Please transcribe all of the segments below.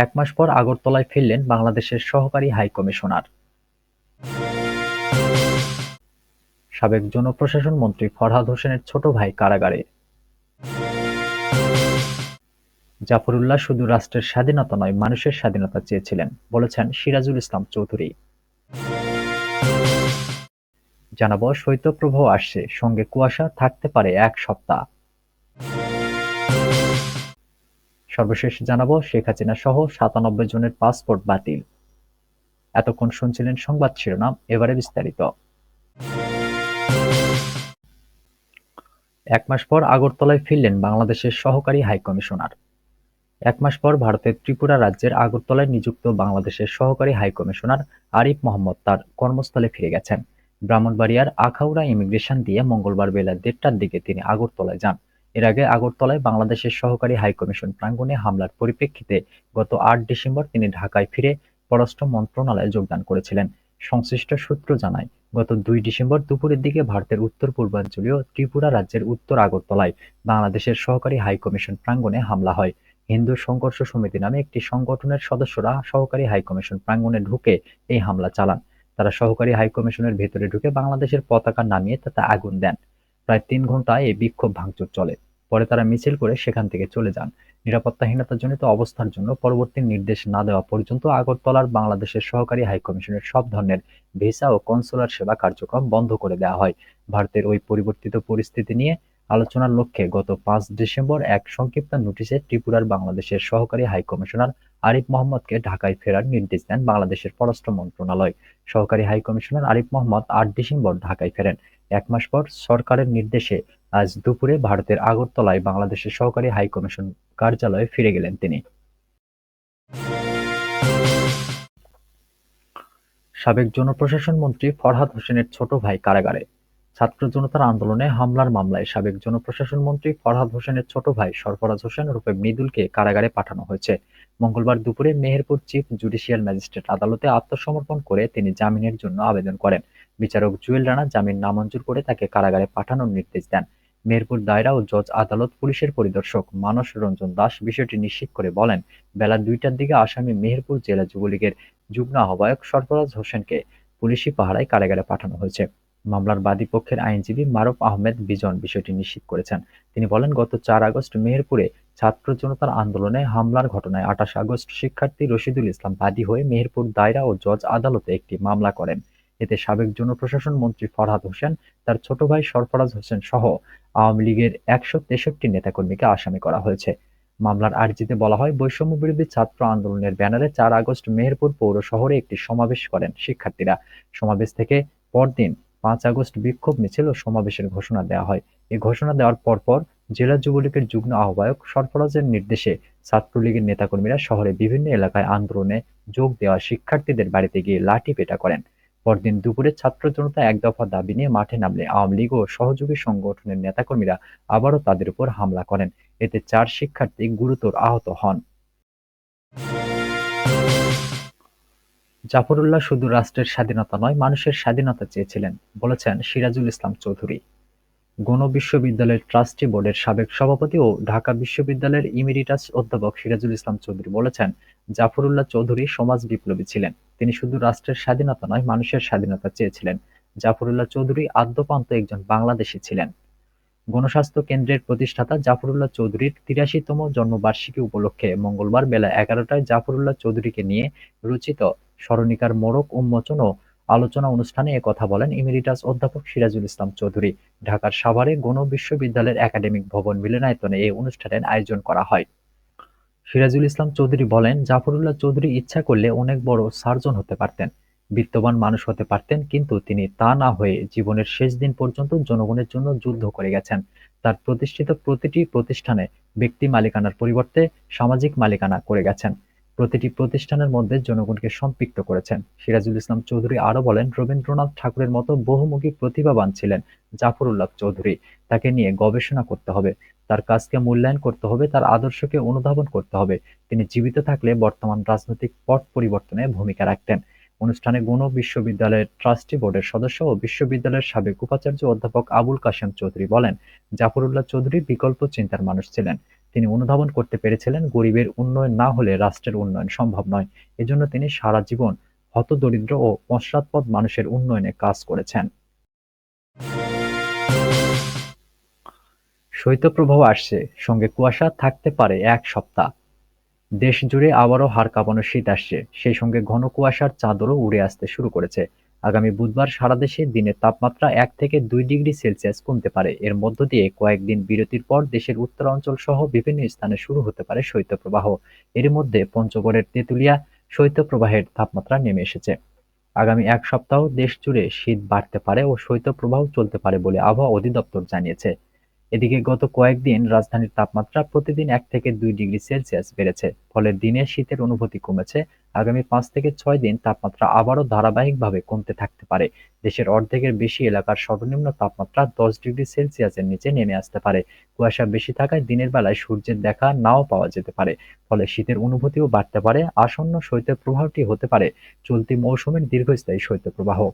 এক মাস পর আগরতলায় ফিরলেন বাংলাদেশের সহকারী হাইকমিশনার। সাবেক জনপ্রশাসন মন্ত্রী ফরহাদ হোসেনের ছোট ভাই কারাগারে। জাফরুল্লাহ শুধু রাষ্ট্রের স্বাধীনতা নয়, মানুষের স্বাধীনতা চেয়েছিলেন, বলেছেন সিরাজুল ইসলাম চৌধুরী। জানাবো শৈত্যপ্রবাহ আসছে, সঙ্গে কুয়াশা থাকতে পারে 1 সপ্তাহ। সর্বশেষ জানাবো শেখ হাসিনা সহ 97 জনের পাসপোর্ট বাতিল। এতক্ষণ শুনছিলেন সংবাদ শিরোনাম, এবারে বিস্তারিত। এক মাস পর আগরতলায় ফিরলেন বাংলাদেশের সহকারী হাইকমিশনার। এক মাস পর ভারতের ত্রিপুরা রাজ্যের আগরতলায় নিযুক্ত বাংলাদেশের সহকারী হাইকমিশনার আরিফ মোহাম্মদ তার কর্মস্থলে ফিরে গেছেন। ব্রাহ্মণবাড়িয়ার আখাউড়া ইমিগ্রেশন দিয়ে মঙ্গলবার বেলা ১:৩০টার দিকে তিনি আগরতলায় যান। এর আগে আগরতলায় বাংলাদেশের সহকারী হাইকমিশন প্রাঙ্গণে হামলার পরিপ্রেক্ষিতে গত ৮ ডিসেম্বর তিনি ঢাকায় ফিরে পররাষ্ট্র মন্ত্রণালয়ে যোগদান করেছিলেন। সংশ্লিষ্ট সূত্র জানায়, গত ২ ডিসেম্বর দুপুরের দিকে ভারতের উত্তর-পূর্বাঞ্চলীয় ত্রিপুরা রাজ্যের উত্তর আগরতলায় বাংলাদেশের সহকারী হাইকমিশন প্রাঙ্গণে হামলা হয়। হিন্দু সংঘর্ষ সমিতি নামে একটি সংগঠনের সদস্যরা সহকারী হাইকমিশন প্রাঙ্গণে ঢুকে এই হামলা চালান। তারা সহকারী হাইকমিশনের ভেতরে ঢুকে বাংলাদেশের পতাকা নামিয়ে তাতে আগুন দেন। প্রায় ৩ ঘণ্টা এই বিক্ষোভ ভাঙচুর চলে। পরে তারা মিছিল করে সেখান থেকে চলে যান। নিরাপত্তাহীনতাজনিত অবস্থার জন্য পরবর্তী নির্দেশ না দেওয়া পর্যন্ত আগরতলার বাংলাদেশের সহকারী হাইকমিশনের সব ধরনের ভিসা ও কনসুলার সেবা কার্যক্রম বন্ধ করে দেওয়া হয়। ভারতের ওই পরিবর্তিত পরিস্থিতি নিয়ে আলোচনার লক্ষ্যে গত ৫ ডিসেম্বর এক সংক্ষিপ্ত নোটিশে ত্রিপুরার বাংলাদেশের সহকারী হাইকমিশনার আরিফ মোহাম্মদকে ঢাকায় ফেরার নির্দেশ দেন বাংলাদেশের পররাষ্ট্র মন্ত্রণালয়। সহকারী হাইকমিশনার আরিফ মোহাম্মদ ৮ ডিসেম্বর ঢাকায় ফেরেন। এক মাস পর সরকারের নির্দেশে আজ দুপুরে ভারতের আগরতলায় বাংলাদেশের সহকারী হাইকমিশন কার্যালয়ে ফিরে গেলেন তিনি। সাবেক জনপ্রশাসন মন্ত্রী ফরহাদ হোসেনের ছোট ভাই কারাগারে। ছাত্র জনতার আন্দোলনে হামলার মামলায় সাবেক জনপ্রশাসন মন্ত্রী ফরহাদ হোসেনের ছোট ভাই সরফরাজ হোসেন ওরফে মৃদুলকে কারাগারে পাঠানো হয়েছে। মঙ্গলবার দুপুরে মেহেরপুর চিফ জুডিশিয়াল ম্যাজিস্ট্রেট আদালতে আত্মসমর্পণ করে তিনি জামিনের জন্য আবেদন করেন। বিচারক জুয়েল রানা জামিন নামঞ্জুর করে তাকে কারাগারে পাঠানোর নির্দেশ দেন। মেহেরপুর দায়রা ও জজ আদালত পুলিশের পরিদর্শক মানস রঞ্জন দাস বিষয়টি নিশ্চিত করে বলেন, বেলা ২টার দিকে আসামি মেহেরপুর জেলা যুবলীগের যুগ্ম আহ্বায়ক সরফরাজ হোসেনকে পুলিশি পাহারায় কারাগারে পাঠানো হয়েছে। মামলার বাদী পক্ষের আইনজীবী মারুফ আহমেদ বিজন বিষয়টি নিশ্চিত করেছেন। তিনি বলেন, গত ৪ আগস্ট মেহেরপুরে ছাত্র জনতার আন্দোলনে হামলার ঘটনায় ২৮ আগস্ট শিক্ষার্থী রশিদুল ইসলাম বাদী হয়ে মেহেরপুর দায়রা ও জজ আদালতে একটি মামলা করেন। এতে সাবেক জনপ্রশাসন মন্ত্রী ফরহাদ হোসেন, তার ছোট ভাই সরফরাজ হোসেন সহ আওয়ামী লীগের ১৬৩ নেতাকর্মীকে আসামি করা হয়েছে। মামলার আর্জিতে বলা হয়, বৈষম্যবিরোধী ছাত্র আন্দোলনের ব্যানারে ৪ আগস্ট মেহেরপুর পৌর শহরে একটি সমাবেশ করেন শিক্ষার্থীরা। সমাবেশ থেকে পরদিন ৫ আগস্ট বিক্ষোভ মিছিল ও সমাবেশের ঘোষণা দেওয়া হয়। এই ঘোষণা দেওয়ার পরপর জেলা যুবলীগের যুগ্ম আহ্বায়ক সরফরাজের নির্দেশে ছাত্রলীগের নেতাকর্মীরা শহরে বিভিন্ন এলাকায় আন্দোলনে যোগ দেওয়া শিক্ষার্থীদের বাড়িতে গিয়ে লাঠিপেটা করেন। পরদিন দুপুরে ছাত্র জনতা এক দফা দাবি নিয়ে মাঠে নামলে আওয়ামী লীগ ও সহযোগী সংগঠনের নেতাকর্মীরা আবারও তাদের উপর হামলা করেন। এতে ৪ শিক্ষার্থী গুরুতর আহত হন। জাফরুল্লাহ শুধু রাষ্ট্রের স্বাধীনতা নয়, মানুষের স্বাধীনতা চেয়েছিলেন, বলেছেন সিরাজুল ইসলাম চৌধুরী। গণ বিশ্ববিদ্যালয়ের ট্রাস্টি বোর্ডের সাবেক সভাপতি ও ঢাকা বিশ্ববিদ্যালয়ের ইমেরিটাস অধ্যাপক সিরাজুল ইসলাম চৌধুরী বলেছেন, জাফরুল্লাহ চৌধুরী সমাজ বিপ্লবী ছিলেন। তিনি শুধু রাষ্ট্রের স্বাধীনতা নয়, মানুষের স্বাধীনতা চেয়েছিলেন। জাফরুল্লাহ চৌধুরী আদ্যোপান্ত একজন বাংলাদেশী ছিলেন। গণস্বাস্থ্য কেন্দ্রের প্রতিষ্ঠাতা জাফরুল্লাহ চৌধুরীর ৮৩তম জন্মবার্ষিকী উপলক্ষে মঙ্গলবার বেলা ১১টায় জাফরুল্লাহ চৌধুরীকে নিয়ে রচিত স্মরণিকার মোড়ক উন্মোচন ও আলোচনা অনুষ্ঠানে এ কথা বলেন ইমেরিটাস অধ্যাপক সিরাজুল ইসলাম চৌধুরী। ঢাকার সাভারে গণ বিশ্ববিদ্যালয়ের একাডেমিক ভবন মিলনায়তনে এই অনুষ্ঠানের আয়োজন করা হয়। সিরাজুল ইসলাম চৌধুরী বলেন, জাফরুল্লাহ চৌধুরী ইচ্ছা করলে অনেক বড় সার্জন হতে পারতেন, বিত্তবান মানুষ হতে পারতেন, কিন্তু তিনি তা না হয়ে জীবনের শেষ দিন পর্যন্ত জনগণের জন্য যুদ্ধ করে গেছেন। তার প্রতিষ্ঠিত প্রতিটি প্রতিষ্ঠানে ব্যক্তি মালিকানার পরিবর্তে সামাজিক মালিকানা করে গেছেন। প্রতিটি প্রতিষ্ঠানের মধ্যে জনগণকে সম্পৃক্ত করেছেন। সিরাজুল ইসলাম চৌধুরী আরো বলেন, রবীন্দ্রনাথ ঠাকুরের মতো বহুমুখী প্রতিভাবান ছিলেন জাফরুল্লাহ চৌধুরী। তাকে নিয়ে গবেষণা করতে হবে, তার কাজকে মূল্যায়ন করতে হবে, তার আদর্শকে অনুধাবন করতে হবে। তিনি জীবিত থাকলে বর্তমান রাজনৈতিক পট পরিবর্তনে ভূমিকা রাখতেন। অনুষ্ঠানে গণ বিশ্ববিদ্যালয়ের ট্রাস্টি বোর্ডের সদস্য ও বিশ্ববিদ্যালয়ের সাবেক উপাচার্য অধ্যাপক আবুল কাশেম চৌধুরী বলেন, জাফরুল্লাহ চৌধুরী বিকল্প চিন্তার মানুষ ছিলেন। তিনি অনুধাবন করতে পেরেছিলেন গরিবের উন্নয়ন না হলে রাষ্ট্রের উন্নয়ন সম্ভব নয়। এজন্য তিনি সারা জীবন হতদরিদ্র ও পশ্চাৎপদ মানুষের উন্নয়নে কাজ করেছেন। শৈত্যপ্রবাহ আসছে, সঙ্গে কুয়াশা থাকতে পারে ১ সপ্তাহ। দেশজুড়ে আবারও হাড় কাঁপানো শীত আসছে, সেই সঙ্গে ঘন কুয়াশার চাদরও উড়ে আসতে শুরু করেছে। আগামী বুধবার সারা দেশে দিনের তাপমাত্রা ১ থেকে ২ ডিগ্রি সেলসিয়াস কমতে পারে। এর মধ্য দিয়ে কয়েকদিন বিরতির পর দেশের উত্তরাঞ্চল সহ বিভিন্ন স্থানে শুরু হতে পারে শৈত্যপ্রবাহ। এর মধ্যে পঞ্চগড়ের তেঁতুলিয়া শৈত্যপ্রবাহের তাপমাত্রা নেমে এসেছে। আগামী ১ সপ্তাহ দেশজুড়ে শীত বাড়তে পারে ও শৈত্যপ্রবাহ চলতে পারে বলে আবহাওয়া অধিদপ্তর জানিয়েছে। এদিকে গত কয়েকদিন রাজধানীর তাপমাত্রা প্রতিদিন ১ থেকে ২ ডিগ্রি সেলসিয়াস বেড়েছে, ফলে দিনে শীতের অনুভূতি কমেছে। আগামী ৫ থেকে ৬ দিন তাপমাত্রা আবারও ধারাবাহিকভাবে কমতে থাকতে পারে। দেশের অর্ধেকের বেশি এলাকার সর্বনিম্ন তাপমাত্রা ১০ ডিগ্রি সেলসিয়াসের নিচে নেমে আসতে পারে। কুয়াশা বেশি থাকায় দিনের বেলায় সূর্যের দেখা নাও পাওয়া যেতে পারে, ফলে শীতের অনুভূতিও বাড়তে পারে। আসন্ন শৈত্যপ্রবাহটি হতে পারে চলতি মৌসুমের দীর্ঘস্থায়ী শৈত্যপ্রবাহ।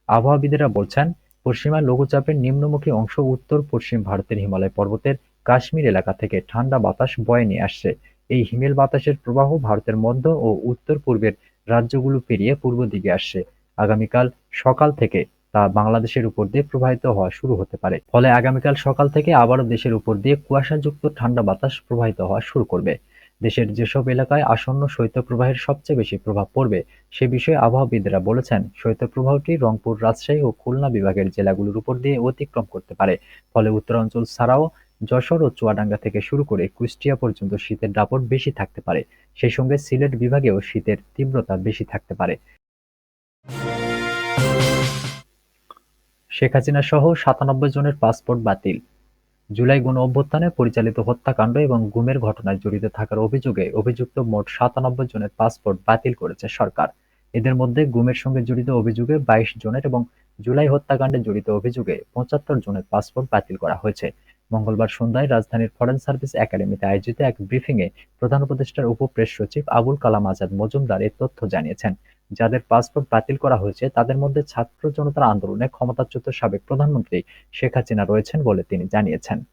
আবহাওয়াবিদেরা বলছেন, পশ্চিমা লঘুচাপের নিম্নমুখী অংশ উত্তর-পশ্চিম ভারতের হিমালয় পর্বতের কাশ্মীর এলাকা থেকে ঠান্ডা বাতাস বয়ে নিয়ে আসছে। এই হিমেল বাতাসের প্রবাহ ভারতের মধ্য ও উত্তর-পূর্বের রাজ্যগুলো পেরিয়ে পূর্ব দিকে আসছে। আগামীকাল সকাল থেকে তা বাংলাদেশের উপর দিয়ে প্রবাহিত হওয়া শুরু হতে পারে। ফলে আগামীকাল সকাল থেকে আবারও দেশের উপর দিয়ে কুয়াশাযুক্ত ঠান্ডা বাতাস প্রবাহিত হওয়া শুরু করবে। দেশের যেসব এলাকায় আসন্ন শৈত্যপ্রবাহের সবচেয়ে বেশি প্রভাব পড়বে সে বিষয়ে আবহাওয়াবিদরা বলেছেন, শৈত্যপ্রবাহটি রংপুর, রাজশাহী ও খুলনা বিভাগের জেলাগুলোর উপর দিয়ে অতিক্রম করতে পারে। ফলে উত্তরাঞ্চল ছাড়াও যশোর ও চুয়াডাঙ্গা থেকে শুরু করে কুষ্টিয়া পর্যন্ত শীতের দাপট বেশি থাকতে পারে। সেই সঙ্গে সিলেট বিভাগেও শীতের তীব্রতা বেশি থাকতে পারে। শেখ হাসিনা সহ ৯৭ জনের পাসপোর্ট বাতিল। জুলাই গণঅভ্যুত্থানে পরিচালিত হত্যাকাণ্ড এবং গুমের ঘটনায় জড়িত থাকার অভিযোগে অভিযুক্ত মোট ৯৭ জনের পাসপোর্ট বাতিল করেছে সরকার। এদের মধ্যে গুমের সঙ্গে জড়িত অভিযোগে ২২ জনের এবং জুলাই হত্যাকাণ্ডে জড়িত অভিযোগে ৭৫ জনের পাসপোর্ট বাতিল করা হয়েছে। মঙ্গলবার সন্ধ্যায় রাজধানীর ফরেন সার্ভিস একাডেমিতে আয়োজিত এক ব্রিফিংয়ে প্রধান উপদেষ্টার উপ-প্রেস সচিব আবুল কালাম আজাদ মজুমদার এ তথ্য জানিয়েছেন। যাদের পাসপোর্ট বাতিল করা হয়েছে তাদের মধ্যে ছাত্র জনতার আন্দোলনে ক্ষমতাচ্যুত সাবেক প্রধানমন্ত্রী শেখ হাসিনা রয়েছেন বলে তিনি জানিয়েছেন।